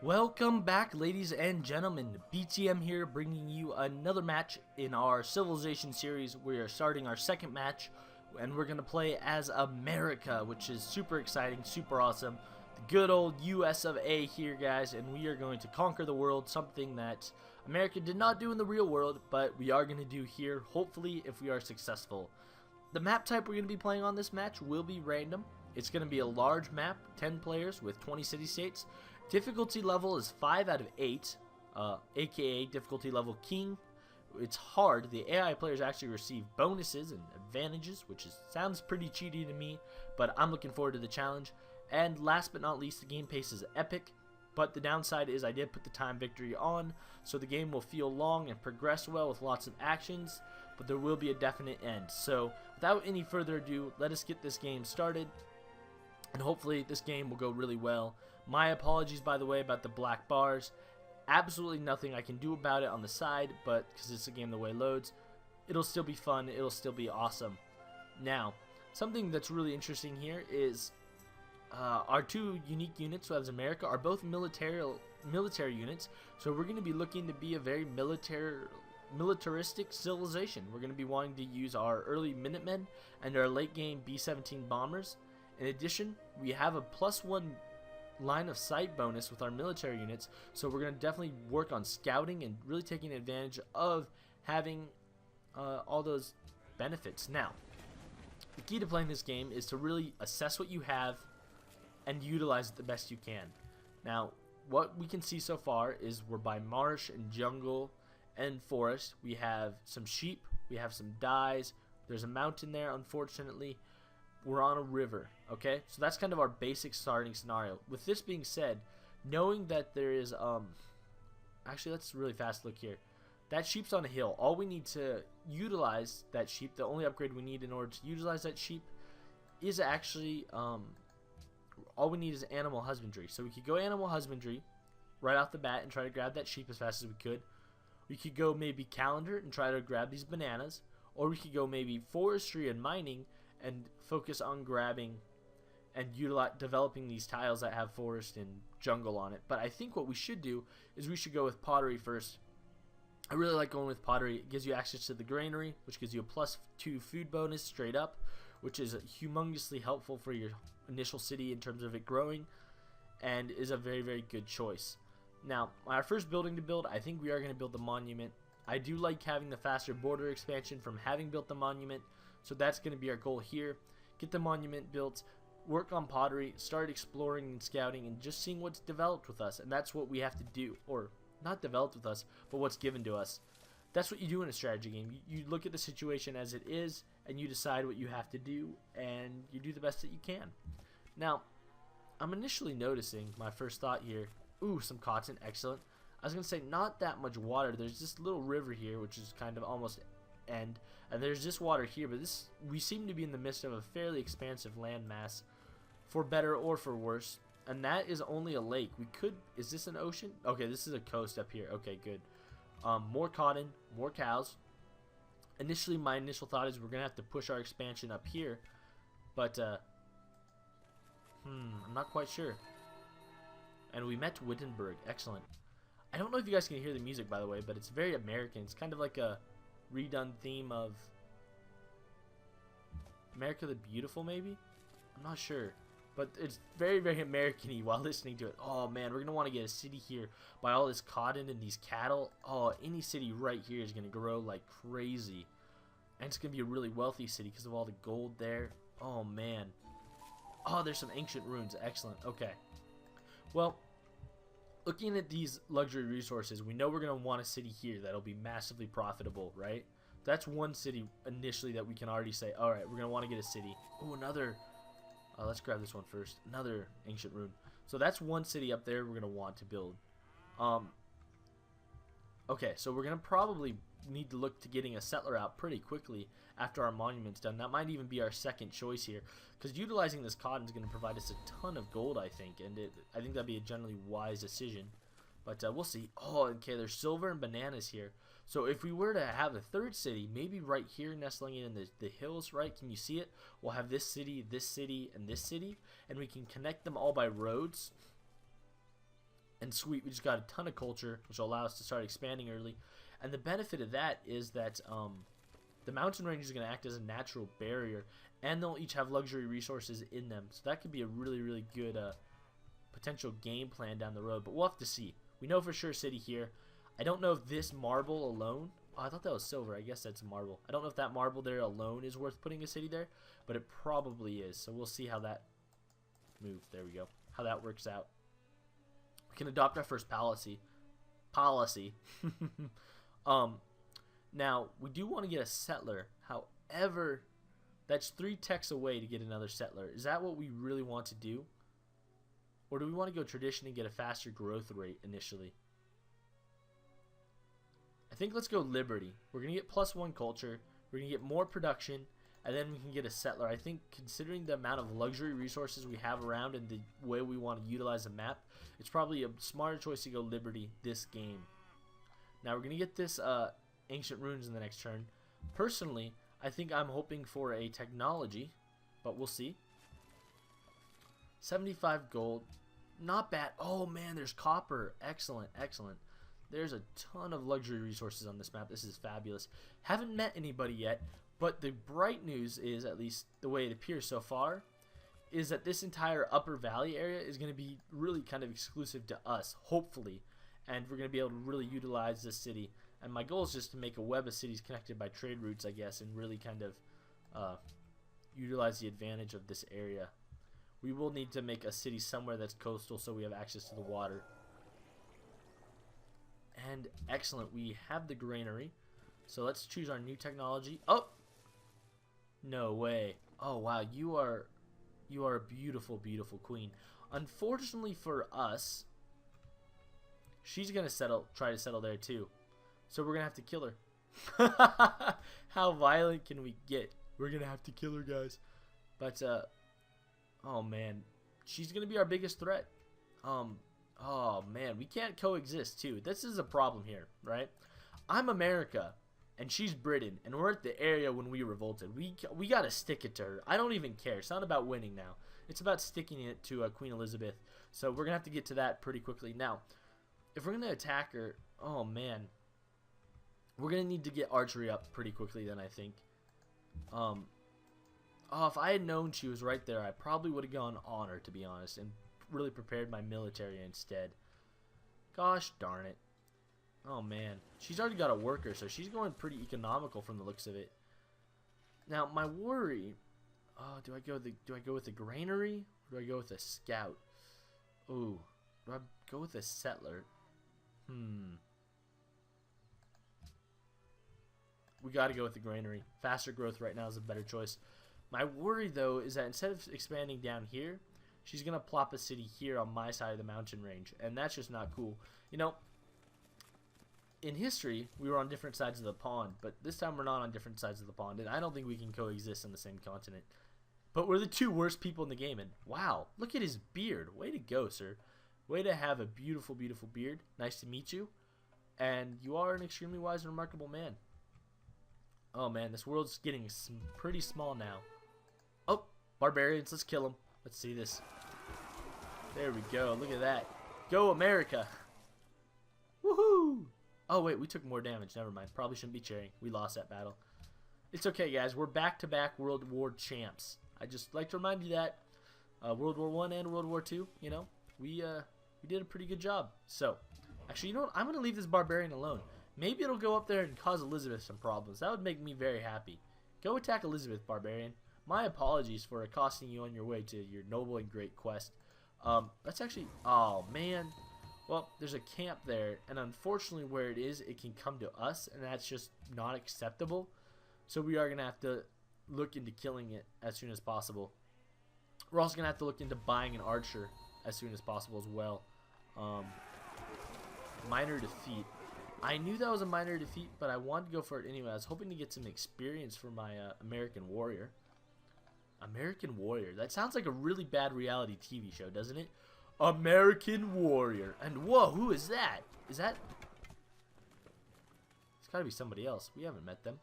Welcome back, ladies and gentlemen. BTM here, bringing you another match in our Civilization series. We are starting our second match, and we're going to play as America, which is super exciting, super awesome. The good old US of A here, guys, and we are going to conquer the world, something that America did not do in the real world, but we are going to do here, hopefully, if we are successful. The map type we're going to be playing on this match will be random. It's going to be a large map, 10 players with 20 city-states. Difficulty level is 5 out of 8, aka difficulty level King. It's hard. The AI players actually receive bonuses and advantages, which sounds pretty cheaty to me, but I'm looking forward to the challenge. And last but not least, the game pace is epic, but the downside is I did put the time victory on, so the game will feel long and progress well with lots of actions, but there will be a definite end. So without any further ado, let us get this game started. And hopefully this game will go really well. My apologies, by the way, about the black bars. Absolutely nothing I can do about it on the side, but because it's a game the way it loads, it'll still be fun, it'll still be awesome. Now, something that's really interesting here is our two unique units, so as America, are both military units. So we're going to be looking to be a very militaristic civilization. We're going to be wanting to use our early Minutemen and our late game B-17 bombers. In addition, we have a +1 line of sight bonus with our military units, so we're going to definitely work on scouting and really taking advantage of having all those benefits. Now, the key to playing this game is to really assess what you have and utilize it the best you can. Now, what we can see so far is we're by marsh and jungle and forest. We have some sheep, we have some dyes, there's a mountain there, unfortunately. We're on a river, okay? So that's kind of our basic starting scenario. With this being said, knowing that there is, actually, let's really fast look here. That sheep's on a hill. All we need to utilize that sheep, the only upgrade we need in order to utilize that sheep is actually, all we need is animal husbandry. So we could go animal husbandry right off the bat and try to grab that sheep as fast as we could. We could go maybe calendar and try to grab these bananas. Or we could go maybe forestry and mining and focus on grabbing and developing these tiles that have forest and jungle on it. But I think what we should do is we should go with pottery first. I really like going with pottery. It gives you access to the granary, which gives you a +2 food bonus straight up, which is humongously helpful for your initial city in terms of it growing, and is a very, very good choice. Now, our first building to build, I think we are going to build the monument. I do like having the faster border expansion from having built the monument, so that's going to be our goal here. Get the monument built, work on pottery, start exploring and scouting, and just seeing what's developed with us. And that's what we have to do, or not developed with us, but what's given to us. That's what you do in a strategy game. You look at the situation as it is, and you decide what you have to do, and you do the best that you can. Now, I'm initially noticing, my first thought here, ooh, some cotton, excellent. I was going to say not that much water. There's this little river here, which is kind of almost end, and there's this water here, but we seem to be in the midst of a fairly expansive landmass, for better or for worse, and that is only a lake. Is this an ocean? Okay, this is a coast up here. Okay, good. More cotton, more cows. Initially, my initial thought is we're going to have to push our expansion up here, but I'm not quite sure. And we met Wittenberg. Excellent. I don't know if you guys can hear the music, by the way, but it's very American. It's kind of like a redone theme of America the Beautiful, maybe? I'm not sure. But it's very, very American-y while listening to it. Oh, man, we're going to want to get a city here by all this cotton and these cattle. Oh, any city right here is going to grow like crazy. And it's going to be a really wealthy city because of all the gold there. Oh, man. Oh, there's some ancient ruins. Excellent. Okay. Well, looking at these luxury resources, we know we're going to want a city here that'll be massively profitable, right? That's one city initially that we can already say, alright, we're going to want to get a city. Oh, another. Let's grab this one first. Another ancient ruin. So that's one city up there we're going to want to build. Okay, so we're going to probably need to look to getting a settler out pretty quickly after our monument's done. That might even be our second choice here, because utilizing this cotton is going to provide us a ton of gold, I think, and I think that'd be a generally wise decision. But we'll see. Oh, okay, there's silver and bananas here. So if we were to have a third city, maybe right here nestling in the hills, right? Can you see it? We'll have this city, and this city, and we can connect them all by roads. And sweet, we just got a ton of culture, which will allow us to start expanding early. And the benefit of that is that the mountain range is going to act as a natural barrier, and they'll each have luxury resources in them. So that could be a really, really good potential game plan down the road. But we'll have to see. We know for sure city here. I don't know if this marble alone... Oh, I thought that was silver. I guess that's a marble. I don't know if that marble there alone is worth putting a city there, but it probably is. So we'll see how that moves. There we go. How that works out. We can adopt our first policy. Now, we do want to get a settler. However, that's 3 techs away to get another settler. Is that what we really want to do? Or do we want to go tradition and get a faster growth rate initially? I think let's go Liberty. We're going to get +1 culture. We're going to get more production. And then we can get a settler. I think considering the amount of luxury resources we have around and the way we want to utilize the map, it's probably a smarter choice to go Liberty this game. Now we're going to get this Ancient Ruins in the next turn. Personally, I think I'm hoping for a technology, but we'll see. 75 gold. Not bad. Oh man, there's copper. Excellent, excellent. There's a ton of luxury resources on this map. This is fabulous. Haven't met anybody yet. But the bright news is, at least the way it appears so far, is that this entire upper valley area is going to be really kind of exclusive to us, hopefully. And we're going to be able to really utilize this city. And my goal is just to make a web of cities connected by trade routes, I guess, and really kind of utilize the advantage of this area. We will need to make a city somewhere that's coastal so we have access to the water. And excellent, we have the granary. So let's choose our new technology. Oh! No way. Oh wow, you are a beautiful, beautiful queen. Unfortunately for us, she's gonna try to settle there too. So we're gonna have to kill her. How violent can we get? We're gonna have to kill her, guys. But oh man, she's gonna be our biggest threat. Oh man, we can't coexist too. This is a problem here, right? I'm America. And she's Britain, and we're at the area when we revolted. We gotta stick it to her. I don't even care. It's not about winning now. It's about sticking it to Queen Elizabeth. So we're gonna have to get to that pretty quickly. Now, if we're gonna attack her, oh man, we're gonna need to get archery up pretty quickly. Then I think. Oh, if I had known she was right there, I probably would have gone on her, to be honest, and really prepared my military instead. Gosh darn it. Oh man, she's already got a worker, so she's going pretty economical from the looks of it. Now my worry, do I go with the granary or do I go with a scout? Oh, do I go with a settler? We got to go with the granary. Faster growth right now is a better choice. My worry though is that instead of expanding down here, she's gonna plop a city here on my side of the mountain range, and that's just not cool. You know. In history, we were on different sides of the pond, but this time we're not on different sides of the pond, and I don't think we can coexist on the same continent. But we're the 2 worst people in the game, and wow, look at his beard. Way to go, sir. Way to have a beautiful, beautiful beard. Nice to meet you. And you are an extremely wise and remarkable man. Oh man, this world's getting pretty small now. Oh, barbarians, let's kill them. Let's see this. There we go, look at that. Go America. Woohoo! Oh wait, we took more damage. Never mind. Probably shouldn't be cheering. We lost that battle. It's okay, guys. We're back-to-back World War champs. I just like to remind you that World War I and World War II, you know, we did a pretty good job. So, actually, you know what? I'm gonna leave this barbarian alone. Maybe it'll go up there and cause Elizabeth some problems. That would make me very happy. Go attack Elizabeth, barbarian. My apologies for accosting you on your way to your noble and great quest. That's actually. Oh man. Well, there's a camp there, and unfortunately where it is, it can come to us, and that's just not acceptable. So we are going to have to look into killing it as soon as possible. We're also going to have to look into buying an archer as soon as possible as well. Minor defeat. I knew that was a minor defeat, but I wanted to go for it anyway. I was hoping to get some experience for my American Warrior. American Warrior. That sounds like a really bad reality TV show, doesn't it? American Warrior. And whoa, who is that? Is that... It's gotta be somebody else. We haven't met them.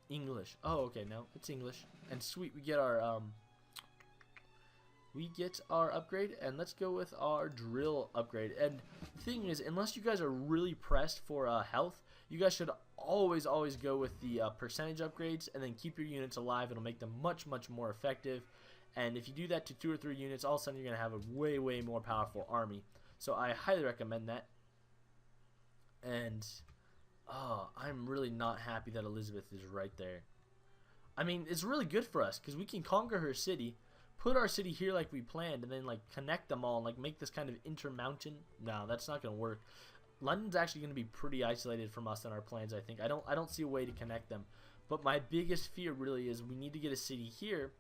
English. Oh, okay, no. It's English. And sweet, we get our we get our upgrade, and let's go with our drill upgrade. And the thing is, unless you guys are really pressed for health, you guys should always go with the percentage upgrades, and then keep your units alive. It'll make them much more effective. And if you do that to 2 or 3 units, all of a sudden you're going to have a way more powerful army. So I highly recommend that. And I'm really not happy that Elizabeth is right there. I mean, it's really good for us because we can conquer her city, put our city here like we planned, and then like connect them all and like make this kind of intermountain. No, that's not going to work. London's actually going to be pretty isolated from us in our plans, I think. I don't see a way to connect them. But my biggest fear really is we need to get a city here,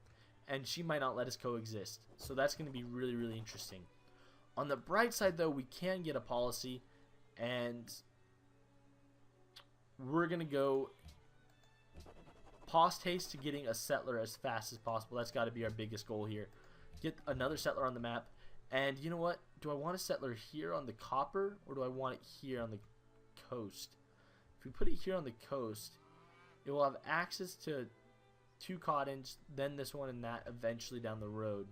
and she might not let us coexist. So that's going to be really interesting. On the bright side, though, we can get a policy, and we're going to go post haste to getting a settler as fast as possible. That's got to be our biggest goal here. Get another settler on the map. And you know what? Do I want a settler here on the copper, or do I want it here on the coast? If we put it here on the coast, it will have access to 2 cottons, then this one and that eventually down the road.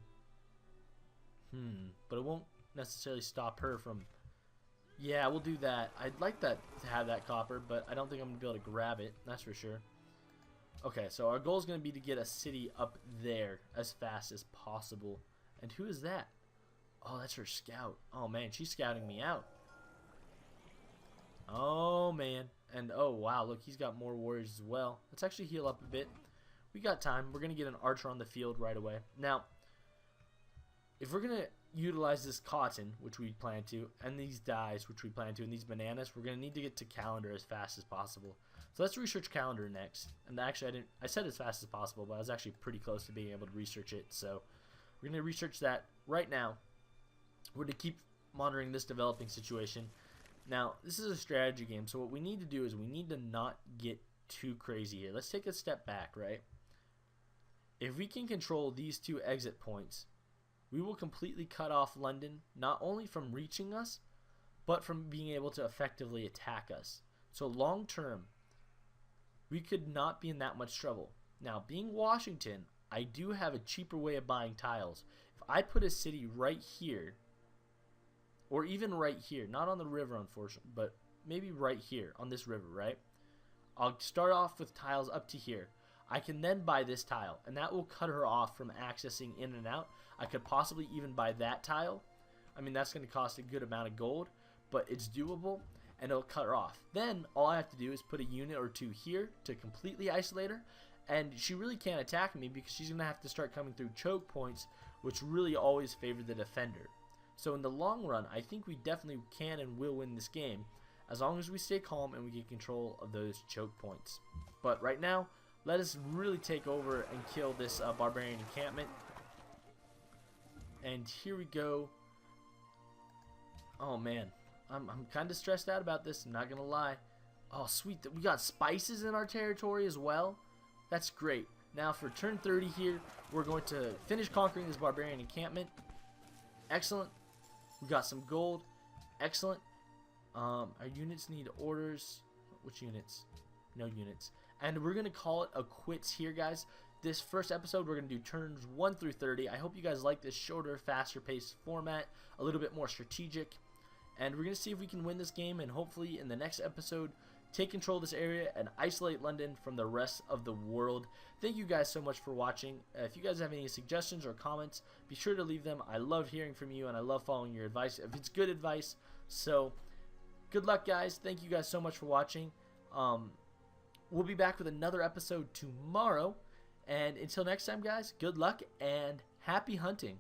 But it won't necessarily stop her from... Yeah, we'll do that. I'd like that to have that copper, but I don't think I'm going to be able to grab it. That's for sure. Okay, so our goal is going to be to get a city up there as fast as possible. And who is that? Oh, that's her scout. Oh, man, she's scouting me out. Oh, man. And, oh, wow, look, he's got more warriors as well. Let's actually heal up a bit. We got time. We're going to get an archer on the field right away. Now, if we're going to utilize this cotton, which we plan to, and these dyes, which we plan to, and these bananas, we're going to need to get to calendar as fast as possible. So let's research calendar next. And actually, I said as fast as possible, but I was actually pretty close to being able to research it. So we're going to research that right now. We're going to keep monitoring this developing situation. Now, this is a strategy game, so what we need to do is we need to not get too crazy here. Let's take a step back, right? If we can control these 2 exit points, we will completely cut off London, not only from reaching us, but from being able to effectively attack us. So long term, we could not be in that much trouble. Now, being Washington, I do have a cheaper way of buying tiles. If I put a city right here, or even right here, not on the river unfortunately, but maybe right here on this river, right? I'll start off with tiles up to here. I can then buy this tile, and that will cut her off from accessing in and out. I could possibly even buy that tile. I mean, that's going to cost a good amount of gold, but it's doable, and it'll cut her off. Then all I have to do is put a unit or 2 here to completely isolate her, and she really can't attack me because she's going to have to start coming through choke points, which really always favor the defender. So in the long run, I think we definitely can and will win this game, as long as we stay calm and we get control of those choke points. But right now, let us really take over and kill this barbarian encampment. And here we go. Oh man, I'm kind of stressed out about this, I'm not gonna lie. Oh sweet, we got spices in our territory as well. That's great. Now for turn 30 here, we're going to finish conquering this barbarian encampment. Excellent. We got some gold. Excellent. Our units need orders. Which units? No units. And we're going to call it a quits here, guys. This first episode, we're going to do turns 1 through 30. I hope you guys like this shorter, faster paced format. A little bit more strategic. And we're going to see if we can win this game. And hopefully in the next episode, take control of this area and isolate London from the rest of the world. Thank you guys so much for watching. If you guys have any suggestions or comments, be sure to leave them. I love hearing from you and I love following your advice if it's good advice. So good luck, guys. Thank you guys so much for watching. We'll be back with another episode tomorrow. And until next time, guys, good luck and happy hunting.